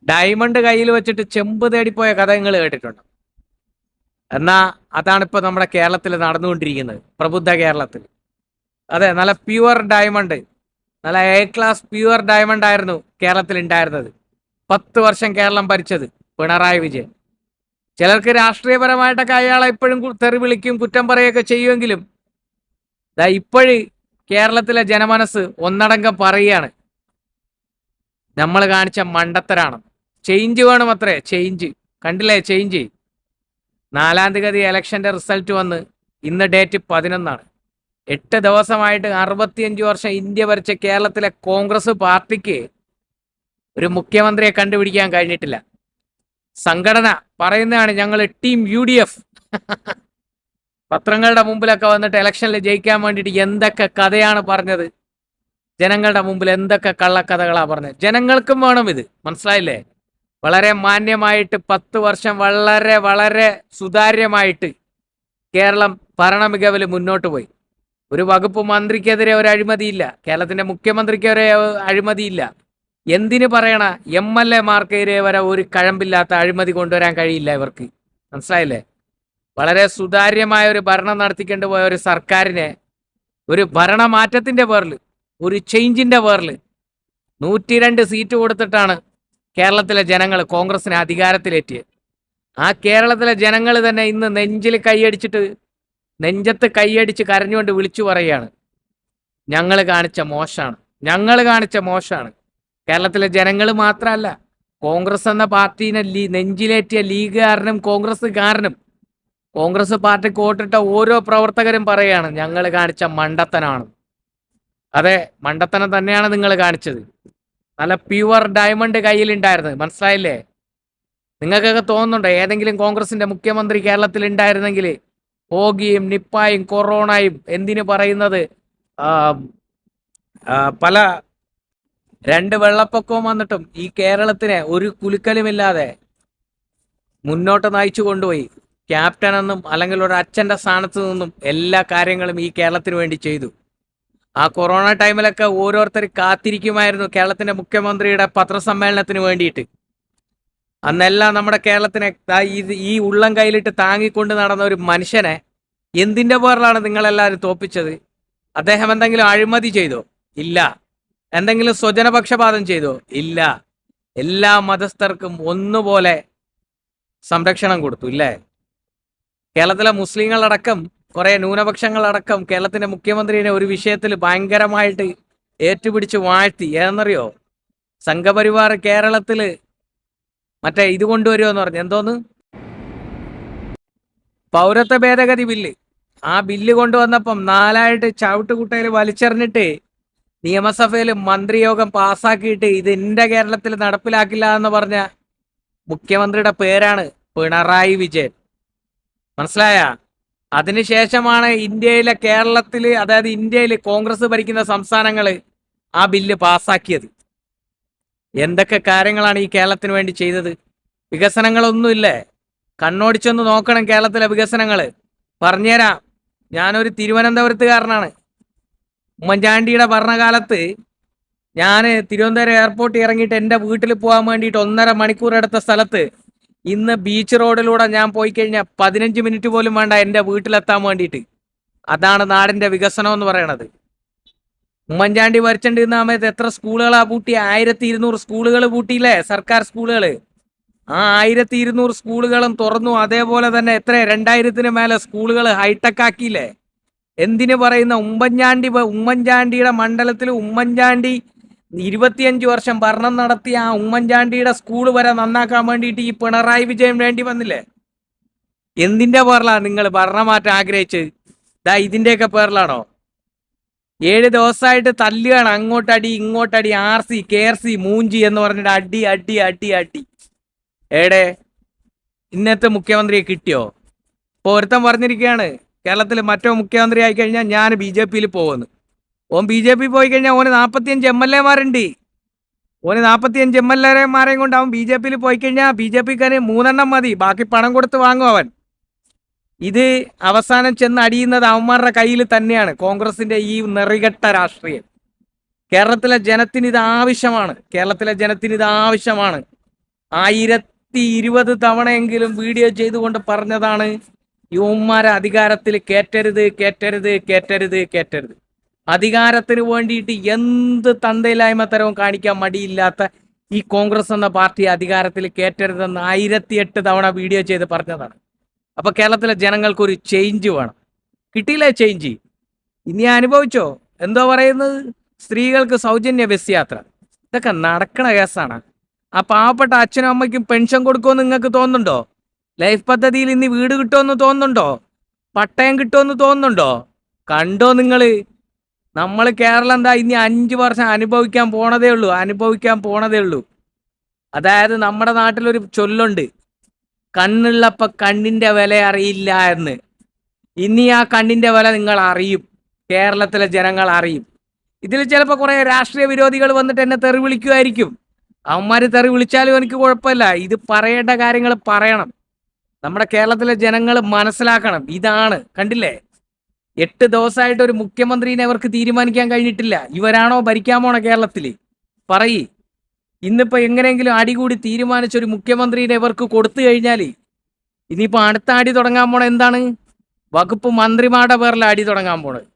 Diamond കയ്യിൽ വെച്ചിട്ട് ചെമ്പ് തേടിപ്പോയ കഥ നിങ്ങൾ കേട്ടിട്ടുണ്ട്. എന്നാ അതാണിപ്പോൾ നമ്മുടെ കേരളത്തിൽ നടന്നുകൊണ്ടിരിക്കുന്നത്, പ്രബുദ്ധ കേരളത്തിൽ. അതെ, നല്ല പ്യുവർ ഡയമണ്ട്, നല്ല എ ക്ലാസ് പ്യുവർ ഡയമണ്ട് ആയിരുന്നു കേരളത്തിൽ ഉണ്ടായിരുന്നത്. 10 വർഷം കേരളം ഭരിച്ചത് പിണറായി വിജയൻ. ചിലർക്ക് രാഷ്ട്രീയപരമായിട്ടൊക്കെ അയാളെ ഇപ്പോഴും തെറി വിളിക്കും, കുറ്റം പറയുകയൊക്കെ ചെയ്യുമെങ്കിലും ഇപ്പോഴ് കേരളത്തിലെ ജനമനസ്സ് ഒന്നടങ്കം പറയുകയാണ് നമ്മൾ കാണിച്ച മണ്ടത്തരാണ്. ചേഞ്ച് വേണം അത്രേ, ചേഞ്ച്. കണ്ടില്ലേ ചേഞ്ച്? 4-ാം തീയതി ഇലക്ഷന്റെ റിസൾട്ട് വന്ന് ഇന്ന് ഡേറ്റ് 11. 8 ദിവസമായിട്ട് 65 വർഷം ഇന്ത്യ ഭരിച്ച കേരളത്തിലെ കോൺഗ്രസ് പാർട്ടിക്ക് ഒരു മുഖ്യമന്ത്രിയെ കണ്ടുപിടിക്കാൻ കഴിഞ്ഞിട്ടില്ല. സംഘടന പറയുന്നതാണ് ഞങ്ങൾ ടീം UDF. പത്രങ്ങളുടെ മുമ്പിലൊക്കെ വന്നിട്ട് ഇലക്ഷനിൽ ജയിക്കാൻ വേണ്ടിയിട്ട് എന്തൊക്കെ കഥയാണ് പറഞ്ഞത്, ജനങ്ങളുടെ മുമ്പിൽ എന്തൊക്കെ കള്ളക്കഥകളാ പറഞ്ഞത്. ജനങ്ങൾക്കും വേണം ഇത്, മനസ്സിലായില്ലേ? വളരെ മാന്യമായിട്ട് 10 വർഷം വളരെ വളരെ സുതാര്യമായിട്ട് കേരളം ഭരണ മികവിൽ മുന്നോട്ട് പോയി. ഒരു വകുപ്പ് മന്ത്രിക്കെതിരെ ഒരു അഴിമതിയില്ല, കേരളത്തിന്റെ മുഖ്യമന്ത്രിക്കെതിരെ അഴിമതിയില്ല. എന്തിനു പറയണ MLA മാർക്കെതിരെ വരെ ഒരു കഴമ്പില്ലാത്ത അഴിമതി കൊണ്ടുവരാൻ കഴിയില്ല ഇവർക്ക്, മനസ്സിലായില്ലേ? വളരെ സുതാര്യമായ ഒരു ഭരണം നടത്തിക്കൊണ്ട് പോയ ഒരു സർക്കാരിനെ ഒരു ഭരണമാറ്റത്തിന്റെ പേരിൽ, ഒരു ചേഞ്ചിന്റെ പേരിൽ 102 സീറ്റ് കൊടുത്തിട്ടാണ് കേരളത്തിലെ ജനങ്ങൾ കോൺഗ്രസിനെ അധികാരത്തിലേറ്റിയത്. ആ കേരളത്തിലെ ജനങ്ങൾ തന്നെ ഇന്ന് നെഞ്ചിൽ കൈയടിച്ചിട്ട്, നെഞ്ചത്ത് കൈയടിച്ച് കരഞ്ഞുകൊണ്ട് വിളിച്ചു പറയുകയാണ് ഞങ്ങൾ കാണിച്ച മോശമാണ്, ഞങ്ങൾ കാണിച്ച മോശമാണ്. കേരളത്തിലെ ജനങ്ങൾ മാത്രമല്ല, കോൺഗ്രസ് എന്ന പാർട്ടീനെ നെഞ്ചിലേറ്റിയ ലീഗുകാരനും കോൺഗ്രസ്സുകാരനും കോൺഗ്രസ് പാർട്ടിക്ക് വോട്ടിട്ട ഓരോ പ്രവർത്തകരും പറയുകയാണ് ഞങ്ങൾ കാണിച്ച മണ്ടത്തനാണ്. അതെ, മണ്ടത്തനം തന്നെയാണ് നിങ്ങൾ കാണിച്ചത്. നല്ല പ്യുവർ ഡയമണ്ട് കയ്യിലുണ്ടായിരുന്നത്, മനസ്സിലായില്ലേ? നിങ്ങൾക്കൊക്കെ തോന്നുന്നുണ്ടോ ഏതെങ്കിലും കോൺഗ്രസിന്റെ മുഖ്യമന്ത്രി കേരളത്തിൽ ഉണ്ടായിരുന്നെങ്കിൽ ഹോഗിയും നിപ്പായും കൊറോണയും എന്തിനു പറയുന്നത് പല 2 വെള്ളപ്പൊക്കവും വന്നിട്ടും ഈ കേരളത്തിനെ ഒരു കുലുക്കലുമില്ലാതെ മുന്നോട്ട് നയിച്ചു കൊണ്ടുപോയി. ക്യാപ്റ്റൻ എന്നും അല്ലെങ്കിൽ ഒരു അച്ഛന്റെ സ്ഥാനത്ത് നിന്നും എല്ലാ കാര്യങ്ങളും ഈ കേരളത്തിന് വേണ്ടി ചെയ്തു. ആ കൊറോണ ടൈമിലൊക്കെ ഓരോരുത്തർ കാത്തിരിക്കുമായിരുന്നു കേരളത്തിന്റെ മുഖ്യമന്ത്രിയുടെ പത്രസമ്മേളനത്തിന് വേണ്ടിയിട്ട്. അന്നെല്ലാം നമ്മുടെ കേരളത്തിനെ ഈ ഉള്ളം കയ്യിലിട്ട് താങ്ങിക്കൊണ്ട് നടന്ന ഒരു മനുഷ്യനെ എന്തിന്റെ പേരിലാണ് നിങ്ങളെല്ലാവരും തോപ്പിച്ചത്? അദ്ദേഹം എന്തെങ്കിലും അഴിമതി ചെയ്തോ? ഇല്ല. എന്തെങ്കിലും സ്വജനപക്ഷപാതം ചെയ്തോ? ഇല്ല. എല്ലാ മതസ്ഥർക്കും ഒന്നുപോലെ സംരക്ഷണം കൊടുത്തു, ഇല്ലേ? കേരളത്തിലെ മുസ്ലിങ്ങളടക്കം കുറെ ന്യൂനപക്ഷങ്ങളടക്കം കേരളത്തിന്റെ മുഖ്യമന്ത്രിയെ ഒരു വിഷയത്തിൽ ഭയങ്കരമായിട്ട് ഏറ്റുപിടിച്ച് വാഴ്ത്തി. ഏതെന്നറിയോ? സംഘപരിവാർ കേരളത്തില് മറ്റേ ഇത് കൊണ്ടുവരുമെന്ന് പറഞ്ഞു. എന്തോന്ന്? പൗരത്വ ഭേദഗതി ബില്ല്. ആ ബില്ല് കൊണ്ടുവന്നപ്പം 4ആയിട്ട് ചവിട്ടുകുട്ടയിൽ വലിച്ചെറിഞ്ഞിട്ട് നിയമസഭയിൽ മന്ത്രിയോഗം പാസ്സാക്കിയിട്ട് ഇത് എന്റെ കേരളത്തിൽ നടപ്പിലാക്കില്ല എന്ന് പറഞ്ഞ മുഖ്യമന്ത്രിയുടെ പേരാണ് പിണറായി വിജയൻ. മനസ്സിലായ? അതിനുശേഷമാണ് കേരളത്തിൽ, അതായത് ഇന്ത്യയിൽ കോൺഗ്രസ് ഭരിക്കുന്ന സംസ്ഥാനങ്ങൾ ആ ബില്ല് പാസ്സാക്കിയത്. എന്തൊക്കെ കാര്യങ്ങളാണ് ഈ കേരളത്തിന് വേണ്ടി ചെയ്തത്? വികസനങ്ങളൊന്നുമില്ലേ? കണ്ണോടിച്ചൊന്ന് നോക്കണം കേരളത്തിലെ വികസനങ്ങൾ. പറഞ്ഞുതരാം. ഞാനൊരു തിരുവനന്തപുരത്തുകാരനാണ്. ഉമ്മൻചാണ്ടിയുടെ ഭരണകാലത്ത് ഞാൻ തിരുവനന്തപുരം എയർപോർട്ടിൽ ഇറങ്ങിയിട്ട് എൻ്റെ വീട്ടിൽ പോകാൻ വേണ്ടിയിട്ട് 1.5 മണിക്കൂർ എടുത്ത സ്ഥലത്ത് ഇന്ന് ബീച്ച് റോഡിലൂടെ ഞാൻ പോയി കഴിഞ്ഞാൽ 15 മിനിറ്റ് പോലും വേണ്ട എൻ്റെ വീട്ടിലെത്താൻ വേണ്ടിയിട്ട്. അതാണ് നാടിന്റെ വികസനം എന്ന് പറയണത്. ഉമ്മൻചാണ്ടി ഭരിച്ചിട്ടുന്ന സമയത്ത് എത്ര സ്കൂളുകളാ പൂട്ടി? 1200 സ്കൂളുകൾ പൂട്ടിയില്ലേ, സർക്കാർ സ്കൂളുകൾ. ആ 1200 സ്കൂളുകളും തുറന്നു. അതേപോലെ തന്നെ എത്ര 2000-ന് മേലെ സ്കൂളുകൾ ഹൈടെക് ആക്കിയില്ലേ? എന്തിനു പറയുന്ന ഉമ്മൻചാണ്ടിയുടെ മണ്ഡലത്തിൽ ഉമ്മൻചാണ്ടി 25 വർഷം ഭരണം നടത്തിയ ആ ഉമ്മൻചാണ്ടിയുടെ സ്കൂൾ വരെ നന്നാക്കാൻ വേണ്ടിയിട്ട് ഈ പിണറായി വിജയൻ വേണ്ടി വന്നില്ലേ? എന്തിന്റെ പേരിലാണ് നിങ്ങൾ ഭരണമാറ്റം ആഗ്രഹിച്ചത്? ഇതിന്റെയൊക്കെ പേരിലാണോ? 7 ദിവസമായിട്ട് തല്ലുകയാണ്, അങ്ങോട്ടടി ഇങ്ങോട്ടടി, RC KRC മൂഞ്ചി എന്ന് പറഞ്ഞിട്ട് അടി അടി അടി അടി. ഏടെ ഇന്നത്തെ മുഖ്യമന്ത്രിയെ കിട്ടിയോ? ഇപ്പൊ ഒരുത്തൻ പറഞ്ഞിരിക്കുകയാണ് കേരളത്തിൽ മറ്റോ മുഖ്യമന്ത്രി ആയി കഴിഞ്ഞാൽ ഞാൻ BJP-യിൽ പോകുന്നു. ഓൻ BJP പോയി കഴിഞ്ഞാൽ ഓന് 45 MLA-മാരുണ്ട്. ഓന് 45 MLA-മാരെയും കൊണ്ട് അവൻ BJP-യിൽ പോയി കഴിഞ്ഞാൽ BJP-ക്കാര് 3 എണ്ണം മതി, ബാക്കി പണം കൊടുത്ത് വാങ്ങും അവൻ. ഇത് അവസാനം ചെന്ന് അടിയുന്നത് അവന്മാരുടെ കയ്യിൽ തന്നെയാണ്, കോൺഗ്രസിന്റെ ഈ നെറികെട്ട രാഷ്ട്രീയം. കേരളത്തിലെ ജനത്തിന് ഇത് ആവശ്യമാണ്. കേരളത്തിലെ ജനത്തിന് ഇത് ആവശ്യമാണ്. 1020 തവണയെങ്കിലും വീഡിയോ ചെയ്തുകൊണ്ട് പറഞ്ഞതാണ് യുവന്മാരെ അധികാരത്തിൽ കയറ്റരുത്, കയറ്റരുത്, കയറ്റരുത്, കയറ്റരുത്. അധികാരത്തിന് വേണ്ടിയിട്ട് എന്ത് തന്തയില്ലായ്മ തരവും കാണിക്കാൻ മടിയില്ലാത്ത ഈ കോൺഗ്രസ് എന്ന പാർട്ടി അധികാരത്തിൽ കയറ്റരുതെന്ന് 1008 തവണ വീഡിയോ ചെയ്ത് പറഞ്ഞതാണ്. അപ്പൊ കേരളത്തിലെ ജനങ്ങൾക്കൊരു ചേഞ്ച് വേണം. കിട്ടിയില്ലേ ചേഞ്ച്? ഇനി അനുഭവിച്ചോ? എന്തോ പറയുന്നത്, സ്ത്രീകൾക്ക് സൗജന്യ ബസ് യാത്ര. ഇതൊക്കെ നടക്കണ കേസാണ്. ആ പാവപ്പെട്ട അച്ഛനും അമ്മയ്ക്കും പെൻഷൻ കൊടുക്കുമെന്ന് നിങ്ങൾക്ക് തോന്നുന്നുണ്ടോ? ലൈഫ് പദ്ധതിയിൽ ഇനി വീട് കിട്ടുമെന്ന് തോന്നുന്നുണ്ടോ? പട്ടയം കിട്ടുമെന്ന് തോന്നുന്നുണ്ടോ? കണ്ടോ നിങ്ങള്? നമ്മൾ കേരളം എന്താ ഇനി 5 വർഷം അനുഭവിക്കാൻ പോണതേ ഉള്ളൂ. അതായത് നമ്മുടെ നാട്ടിലൊരു ചൊല്ലുണ്ട്, കണ്ണുള്ളപ്പ കണ്ണിന്റെ വില അറിയില്ല എന്ന്. ഇനി ആ കണ്ണിന്റെ വില നിങ്ങൾ അറിയും, കേരളത്തിലെ ജനങ്ങൾ അറിയും. ഇതിൽ ചിലപ്പോൾ കുറെ രാഷ്ട്രീയ വിരോധികൾ വന്നിട്ട് എന്നെ തെറി വിളിക്കുമായിരിക്കും. അവന്മാര് തെറി വിളിച്ചാലും എനിക്ക് കുഴപ്പമില്ല. ഇത് പറയേണ്ട കാര്യങ്ങൾ പറയണം. നമ്മുടെ കേരളത്തിലെ ജനങ്ങൾ മനസ്സിലാക്കണം. ഇതാണ്, കണ്ടില്ലേ, 8 ദിവസമായിട്ട് ഒരു മുഖ്യമന്ത്രിനെ അവർക്ക് തീരുമാനിക്കാൻ കഴിഞ്ഞിട്ടില്ല. ഇവരാണോ ഭരിക്കാൻ പോണ കേരളത്തിൽ? പറയ്. ഇന്നിപ്പോ എങ്ങനെയെങ്കിലും അടികൂടി തീരുമാനിച്ചൊരു മുഖ്യമന്ത്രിനെ ഇവർക്ക് കൊടുത്തു കഴിഞ്ഞാൽ ഇനിയിപ്പോ അടുത്ത അടി തുടങ്ങാൻ പോണ എന്താണ്? വകുപ്പ് മന്ത്രിമാരുടെ പേരിൽ അടി തുടങ്ങാൻ പോണത്.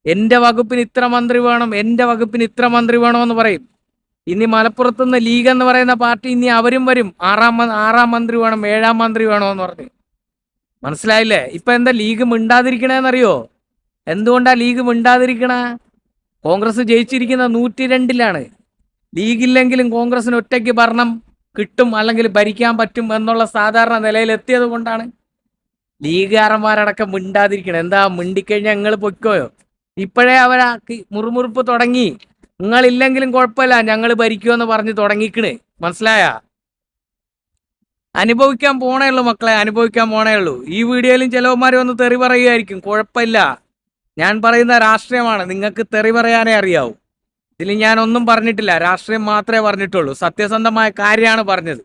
എന്റെ വകുപ്പിന് ഇത്ര മന്ത്രി വേണം, എന്റെ വകുപ്പിന് ഇത്ര മന്ത്രി വേണമെന്ന് പറയും. ഇനി മലപ്പുറത്തുനിന്ന് ലീഗ് എന്ന് പറയുന്ന പാർട്ടി ഇനി അവരും വരും, ആറാം മന്ത്രി വേണം, 7ാം മന്ത്രി വേണമെന്ന് പറഞ്ഞ്. മനസ്സിലായില്ലേ? ഇപ്പൊ എന്താ ലീഗ് മിണ്ടാതിരിക്കണേന്നറിയോ? എന്തുകൊണ്ടാ ലീഗ് മിണ്ടാതിരിക്കണ? കോൺഗ്രസ് ജയിച്ചിരിക്കുന്ന 102-ലാണ്. ലീഗില്ലെങ്കിലും കോൺഗ്രസിന് ഒറ്റയ്ക്ക് ഭരണം കിട്ടും, അല്ലെങ്കിൽ ഭരിക്കാൻ പറ്റും എന്നുള്ള സാധാരണ നിലയിൽ എത്തിയത് കൊണ്ടാണ് ലീഗുകാരന്മാരടക്കം മിണ്ടാതിരിക്കണം. എന്താ മിണ്ടിക്കഴിഞ്ഞാൽ നിങ്ങൾ പൊയ്ക്കോയോ? ഇപ്പോഴേ അവരാ മുറുമുറുപ്പ് തുടങ്ങി. നിങ്ങളില്ലെങ്കിലും കുഴപ്പമില്ല, ഞങ്ങൾ ഭരിക്കുമെന്ന് പറഞ്ഞ് തുടങ്ങിക്കണ്. മനസ്സിലായ? അനുഭവിക്കാൻ പോണേ ഉള്ളൂ മക്കളെ, അനുഭവിക്കാൻ പോണേ ഉള്ളൂ. ഈ വീഡിയോയിലും ചിലവന്മാർ വന്ന് തെറി പറയുമായിരിക്കും, കുഴപ്പമില്ല. ഞാൻ പറയുന്ന രാഷ്ട്രീയമാണ്, നിങ്ങൾക്ക് തെറി പറയാനേ അറിയാവൂ. ഇതിൽ ഞാൻ ഒന്നും പറഞ്ഞിട്ടില്ല, രാഷ്ട്രീയം മാത്രമേ പറഞ്ഞിട്ടുള്ളൂ. സത്യസന്ധമായ കാര്യമാണ് പറഞ്ഞത്.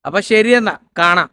അപ്പൊ ശരിയെന്നാ, കാണാം.